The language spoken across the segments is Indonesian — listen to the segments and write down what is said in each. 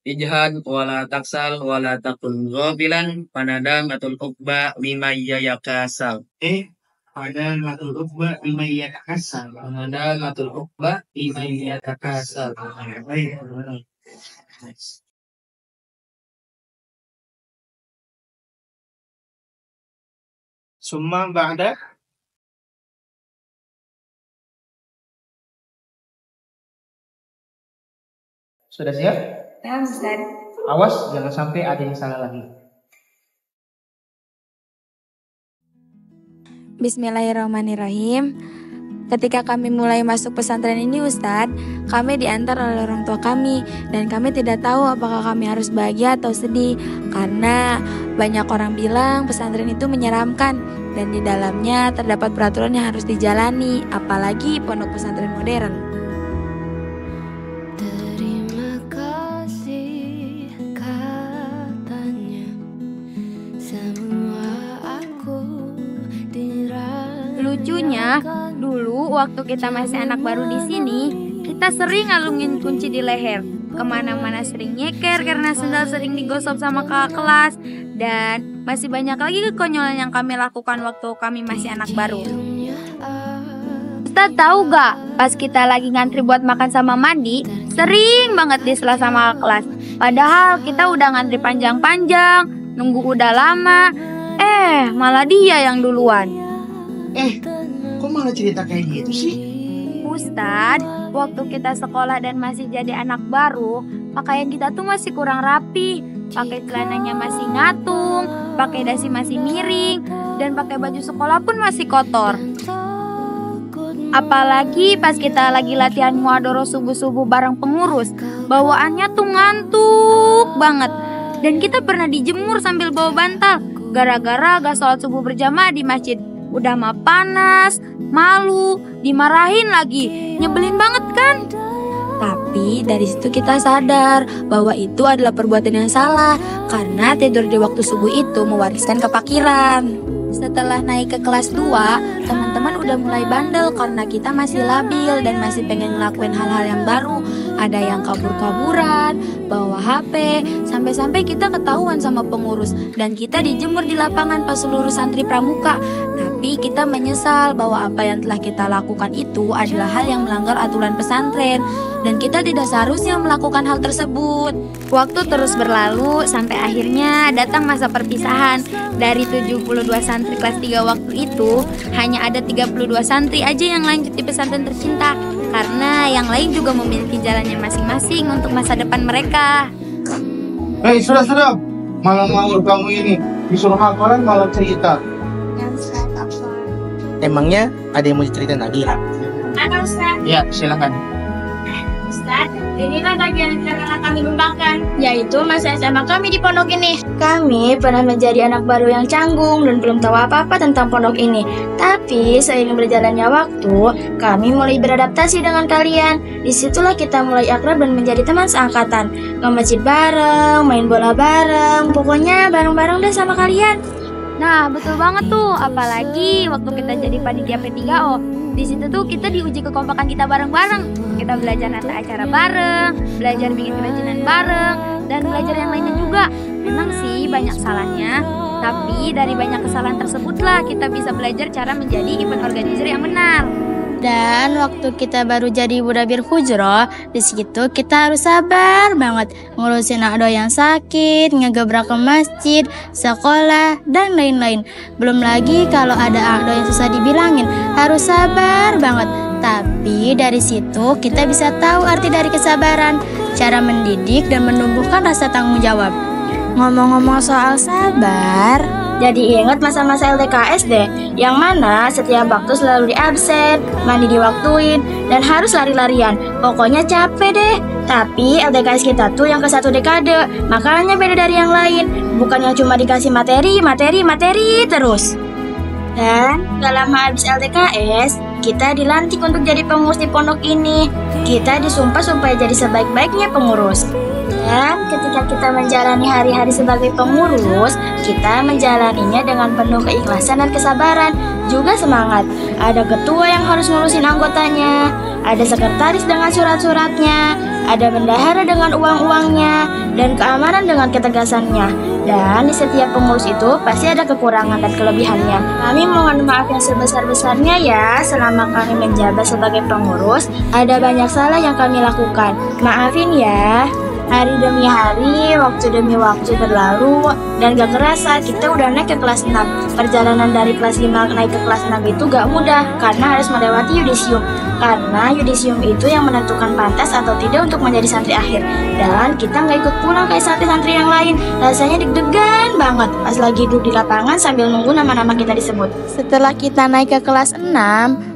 ijhad wala taksal wala takun ghafilan panadamatul uqba liman yakasal. Panadamatul uqba liman yakasal. Panadamatul uqba liman yakasal. Baik. Summa ba'da. Sudah siap? Ya, Ustaz. Awas jangan sampai ada yang salah lagi. Bismillahirrahmanirrahim. Ketika kami mulai masuk pesantren ini Ustadz, kami diantar oleh orang tua kami dan kami tidak tahu apakah kami harus bahagia atau sedih karena banyak orang bilang pesantren itu menyeramkan dan di dalamnya terdapat peraturan yang harus dijalani, apalagi pondok pesantren modern. Lucunya, dulu waktu kita masih anak baru di sini, kita sering ngalungin kunci di leher. Kemana-mana sering nyeker karena sendal sering digosok sama kakak kelas. Dan masih banyak lagi kekonyolan yang kami lakukan waktu kami masih anak baru. Ustaz tahu gak, pas kita lagi ngantri buat makan sama mandi, sering banget disela sama kakak kelas. Padahal kita udah ngantri panjang-panjang, nunggu udah lama, malah dia yang duluan. Kok malah cerita kayak gitu sih? Ustadz, waktu kita sekolah dan masih jadi anak baru, pakaian kita tuh masih kurang rapi. Pakai celananya masih ngatung, pakai dasi masih miring, dan pakai baju sekolah pun masih kotor. Apalagi pas kita lagi latihan muadoro subuh-subuh bareng pengurus, bawaannya tuh ngantuk banget. Dan kita pernah dijemur sambil bawa bantal, gara-gara gak sholat subuh berjamaah di masjid. Udah mah panas, malu, dimarahin lagi, nyebelin banget kan? Tapi dari situ kita sadar bahwa itu adalah perbuatan yang salah karena tidur di waktu subuh itu mewariskan kepakiran. Setelah naik ke kelas 2, teman-teman udah mulai bandel karena kita masih labil dan masih pengen ngelakuin hal-hal yang baru. Ada yang kabur-kaburan, bawa HP, sampai-sampai kita ketahuan sama pengurus dan kita dijemur di lapangan pas seluruh santri pramuka. Tapi kita menyesal bahwa apa yang telah kita lakukan itu adalah hal yang melanggar aturan pesantren dan kita tidak seharusnya melakukan hal tersebut. Waktu terus berlalu sampai akhirnya datang masa perpisahan. Dari 72 santri kelas 3 waktu itu, hanya ada 32 santri aja yang lanjut di pesantren tercinta karena yang lain juga memiliki jalannya masing-masing untuk masa depan mereka. Sudah, malam ngawur kamu ini disuruh hafalan malah cerita. Emangnya ada yang mau diceritain lagi? Ada Ustaz. Ya, silakan. Ustaz, inilah bagian yang akan kami kembangkan, yaitu masa SMA kami di pondok ini. Kami pernah menjadi anak baru yang canggung dan belum tahu apa-apa tentang pondok ini. Tapi seiring berjalannya waktu, kami mulai beradaptasi dengan kalian. Disitulah kita mulai akrab dan menjadi teman seangkatan. Nge-masjid bareng, main bola bareng, pokoknya bareng-bareng deh sama kalian. Nah, betul banget tuh, apalagi waktu kita jadi panitia P3O. Di situ tuh kita diuji kekompakan kita bareng-bareng. Kita belajar nata acara bareng, belajar bikin kerajinan bareng, dan belajar yang lainnya juga. Memang sih banyak salahnya, tapi dari banyak kesalahan tersebutlah kita bisa belajar cara menjadi event organizer yang benar. Dan waktu kita baru jadi Budabir Hujroh, di situ kita harus sabar banget ngurusin akdo yang sakit, ngegebrak ke masjid, sekolah, dan lain-lain. Belum lagi kalau ada akdo yang susah dibilangin, harus sabar banget. Tapi dari situ kita bisa tahu arti dari kesabaran, cara mendidik dan menumbuhkan rasa tanggung jawab. Ngomong-ngomong soal sabar, jadi ingat masa-masa LDKS deh, yang mana setiap waktu selalu diabsen, mandi diwaktuin, dan harus lari-larian. Pokoknya capek deh. Tapi LDKS kita tuh yang ke 1 dekade, makanya beda dari yang lain. Bukan yang cuma dikasih materi terus. Dan gak lama habis LDKS, kita dilantik untuk jadi pengurus di pondok ini. Kita disumpah supaya jadi sebaik-baiknya pengurus. Dan ketika kita menjalani hari-hari sebagai pengurus, kita menjalaninya dengan penuh keikhlasan dan kesabaran, juga semangat. Ada ketua yang harus ngurusin anggotanya, ada sekretaris dengan surat-suratnya, ada bendahara dengan uang-uangnya, dan keamanan dengan ketegasannya. Dan di setiap pengurus itu pasti ada kekurangan dan kelebihannya. Kami mohon maaf yang sebesar-besarnya ya, selama kami menjabat sebagai pengurus, ada banyak salah yang kami lakukan. Maafin ya. Hari demi hari, waktu demi waktu berlalu, dan gak kerasa kita udah naik ke kelas 6. Perjalanan dari kelas 5 naik ke kelas 6 itu gak mudah, karena harus melewati yudisium. Karena yudisium itu yang menentukan pantas atau tidak untuk menjadi santri akhir. Dan kita gak ikut pulang kayak santri-santri yang lain. Rasanya deg-degan banget pas lagi duduk di lapangan sambil nunggu nama-nama kita disebut. Setelah kita naik ke kelas 6,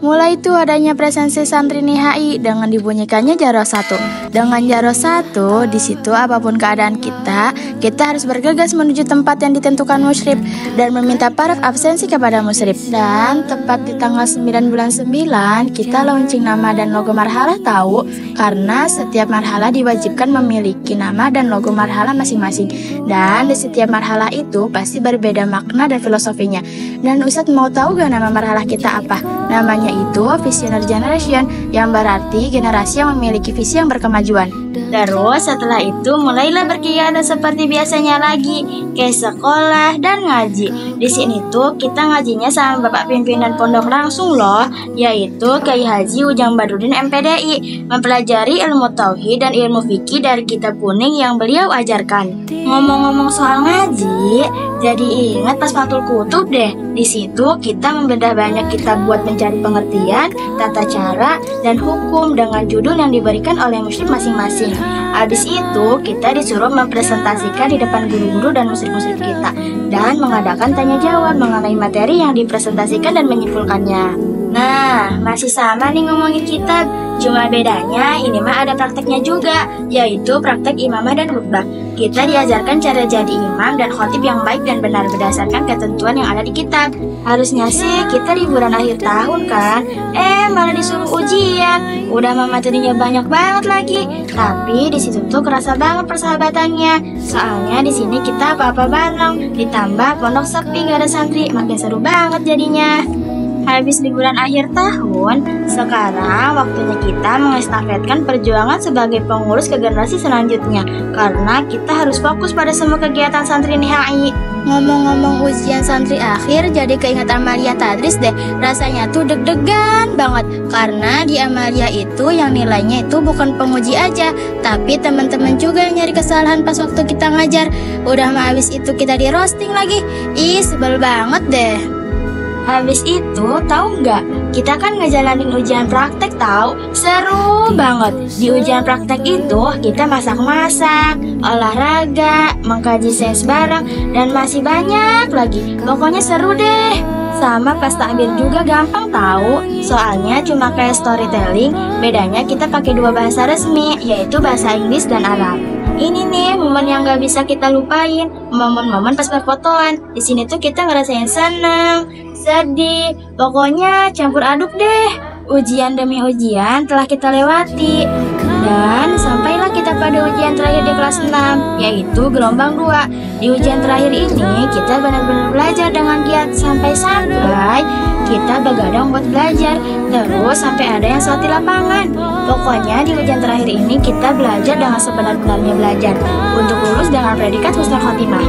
mulai itu adanya presensi santri NIHI dengan dibunyikannya Jaro 1. Dengan Jaro 1, di situ apapun keadaan kita harus bergegas menuju tempat yang ditentukan musyrif dan meminta paraf absensi kepada musyrif. Dan tepat di tanggal 9 bulan 9, kita launching nama dan logo marhalah tahu, karena setiap marhalah diwajibkan memiliki nama dan logo marhalah masing-masing. Dan di setiap marhalah itu pasti berbeda makna dan filosofinya. Dan Ustadz mau tahu gak nama marhalah kita apa? Namanya itu Visionary Generation, yang berarti generasi yang memiliki visi yang berkemajuan. Terus setelah itu mulailah berkegiatan seperti biasanya lagi, kayak sekolah dan ngaji. Di sini tuh kita ngajinya sama Bapak Pimpinan Pondok langsung loh, yaitu Kiai Haji Ujang Badrudin MPDI, mempelajari ilmu tauhid dan ilmu fikih dari kitab kuning yang beliau ajarkan. Ngomong-ngomong soal ngaji, jadi ingat pas Fathul Kutub deh. Di situ kita membedah banyak kitab buat mencari pengertian, tata cara, dan hukum dengan judul yang diberikan oleh musyrif masing-masing. Habis itu kita disuruh mempresentasikan di depan guru-guru dan musyrif-musyrif kita dan mengadakan tanya jawab mengenai materi yang dipresentasikan dan menyimpulkannya. Nah, masih sama nih ngomongin kitab, cuma bedanya ini mah ada prakteknya juga, yaitu praktek imamah dan khutbah. Kita diajarkan cara jadi imam dan khotib yang baik dan benar berdasarkan ketentuan yang ada di kitab. Harusnya sih kita liburan akhir tahun kan, malah disuruh ujian. Udah mah materinya banyak banget lagi, tapi di situ tuh kerasa banget persahabatannya. Soalnya di sini kita apa-apa bareng, ditambah pondok sepi gak ada santri, makin seru banget jadinya. Habis liburan akhir tahun, sekarang waktunya kita mengestafetkan perjuangan sebagai pengurus ke generasi selanjutnya, karena kita harus fokus pada semua kegiatan santri NIHI. Ngomong-ngomong ujian santri akhir, jadi keinget Amalia Tadris deh. Rasanya tuh deg-degan banget, karena di Amalia itu yang nilainya itu bukan penguji aja, tapi teman-teman juga yang nyari kesalahan pas waktu kita ngajar. Udah mah habis itu kita di roasting lagi. Sebel banget deh. Habis itu, tahu nggak? Kita kan ngejalanin ujian praktek tahu, seru banget. Di ujian praktek itu kita masak-masak, olahraga, mengkaji sains bareng, dan masih banyak lagi. Pokoknya seru deh. Sama pas takbir juga gampang tahu, soalnya cuma kayak storytelling. Bedanya kita pakai dua bahasa resmi, yaitu bahasa Inggris dan Arab. Ini nih momen yang gak bisa kita lupain, momen-momen pas berfotoan. Di sini tuh kita ngerasain seneng, sedih, pokoknya campur aduk deh. Ujian demi ujian telah kita lewati, dan sampailah kita pada ujian terakhir di kelas 6, yaitu gelombang 2. Di ujian terakhir ini kita benar-benar belajar dengan giat sampai kita begadang buat belajar, terus sampai ada yang sholat di lapangan. Pokoknya di ujian terakhir ini kita belajar dengan sebenar-benarnya belajar untuk lulus dengan predikat husnul khotimah.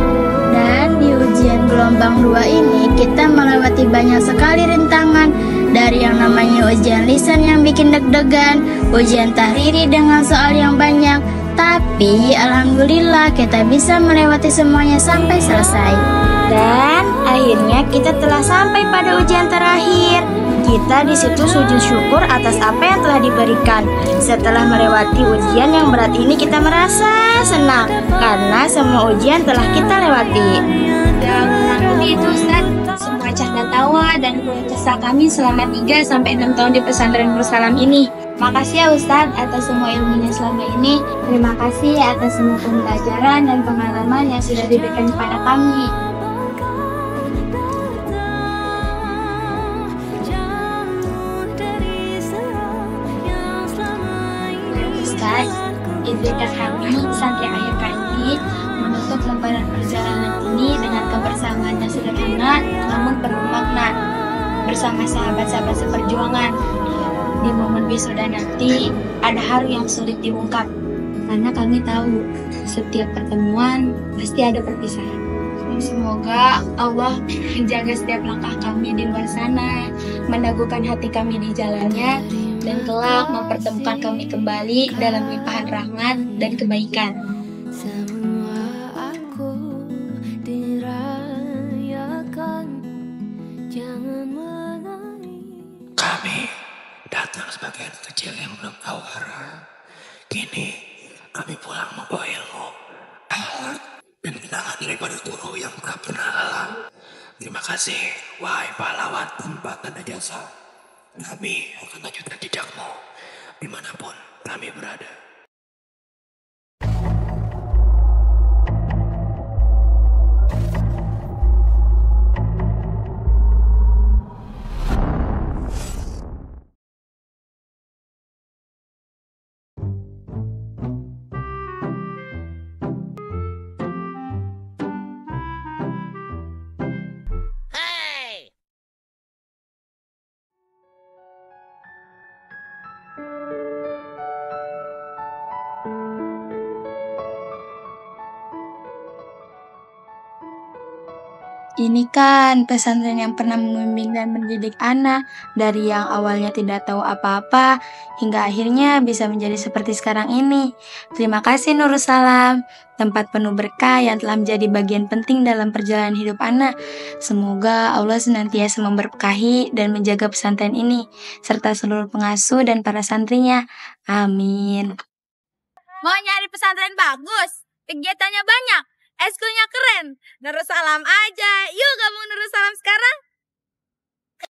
Dan di ujian gelombang 2 ini kita melewati banyak sekali rintangan, dari yang namanya ujian lisan yang bikin deg-degan, ujian tahriri dengan soal yang banyak. Tapi alhamdulillah kita bisa melewati semuanya sampai selesai. Dan akhirnya kita telah sampai pada ujian terakhir. Kita di situ sujud syukur atas apa yang telah diberikan. Setelah melewati ujian yang berat ini, kita merasa senang karena semua ujian telah kita lewati. Dan kurang lebih itu Ustaz, semua canda tawa dan keluh kesah kami selama 3-6 tahun di pesantren Nursalam ini. Makasih ya Ustadz atas semua ilmunya selama ini. Terima kasih atas semua pembelajaran dan pengalaman yang sudah diberikan kepada kami. Ustadz, izinkan kami santri akhir KMI menutup lembaran perjalanan ini dengan kebersamaan yang sederhana namun penuh makna bersama sahabat-sahabat seperjuangan. Di momen wisuda nanti ada hal yang sulit diungkap, karena kami tahu setiap pertemuan pasti ada perpisahan. Semoga Allah menjaga setiap langkah kami di luar sana, meneguhkan hati kami di jalannya, dan kelak mempertemukan kami kembali dalam limpahan rahmat dan kebaikan. Kami datang sebagai anak kecil yang belum tahu arah. Kini kami pulang membawa ilmu, akhlak, dan kenangan daripada guru yang tak pernah lelah. Terima kasih, wahai pahlawan tanpa tanda jasa. Kami akan lanjutkan jejakmu dimanapun kami berada. Ini kan pesantren yang pernah membimbing dan mendidik anak dari yang awalnya tidak tahu apa-apa hingga akhirnya bisa menjadi seperti sekarang ini. Terima kasih Nurussalam, tempat penuh berkah yang telah menjadi bagian penting dalam perjalanan hidup anak. Semoga Allah senantiasa memberkahi dan menjaga pesantren ini serta seluruh pengasuh dan para santrinya. Amin. Mau nyari pesantren bagus, kegiatannya banyak, eskulnya keren, Nurussalam aja. Yuk gabung Nurussalam sekarang.